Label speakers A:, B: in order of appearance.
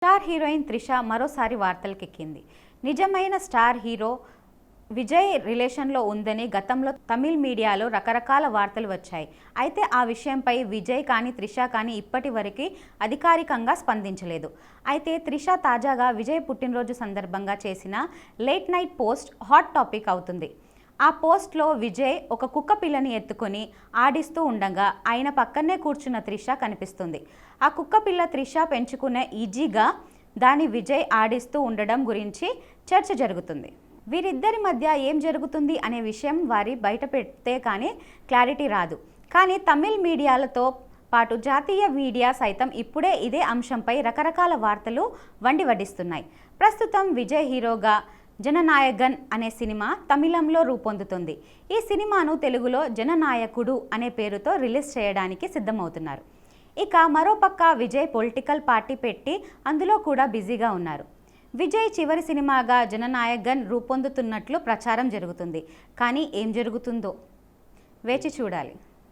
A: Star heroine Trisha మరోసారి వార్తలకెక్కింది. నిజమైన star hero Vijay రిలేషన్లో ఉందని గతంలో తమిళ మీడియాలో రకరకాల వార్తలు వచ్చాయి. అయితే ఆ విషయంపై విజయ్ కానీ త్రిష కానీ ఇప్పటి వరకు అధికారికంగా స్పందించలేదు. అయితే త్రిష తాజాగా విజయ్ పుట్టినరోజు సందర్భంగా చేసిన late night post hot topic అవుతుంది. ఆ పోస్ట్లో విజయ్ ఒక కుక్క పిల్లని ఎత్తుకొని ఆడిస్తూ ఉండగా ఆయన పక్కనే కూర్చున్న త్రిష కనిపిస్తుంది. ఆ కుక్క పిల్ల త్రిష పెంచుకునే ఈజీగా దాని విజయ్ ఆడిస్తూ ఉండడం గురించి చర్చ జరుగుతుంది. వీరిద్దరి మధ్య ఏం జరుగుతుంది అనే విషయం వారి బయట పెడితే కానీ క్లారిటీ రాదు. కానీ తమిళ మీడియాలతో పాటు జాతీయ మీడియా సైతం ఇప్పుడే ఇదే అంశంపై రకరకాల వార్తలు వడ్డిస్తున్నాయి. ప్రస్తుతం విజయ్ హీరోగా జననాయగన్ అనే సినిమా తమిళంలో రూపొందుతుంది. ఈ సినిమాను తెలుగులో జననాయకుడు అనే పేరుతో రిలీజ్ చేయడానికి సిద్ధమవుతున్నారు. ఇక మరోపక్క విజయ్ పొలిటికల్ పార్టీ పెట్టి అందులో కూడా బిజీగా ఉన్నారు. విజయ్ చివరి సినిమాగా జననాయగన్ రూపొందుతున్నట్లు ప్రచారం జరుగుతుంది. కానీ ఏం జరుగుతుందో వేచి చూడాలి.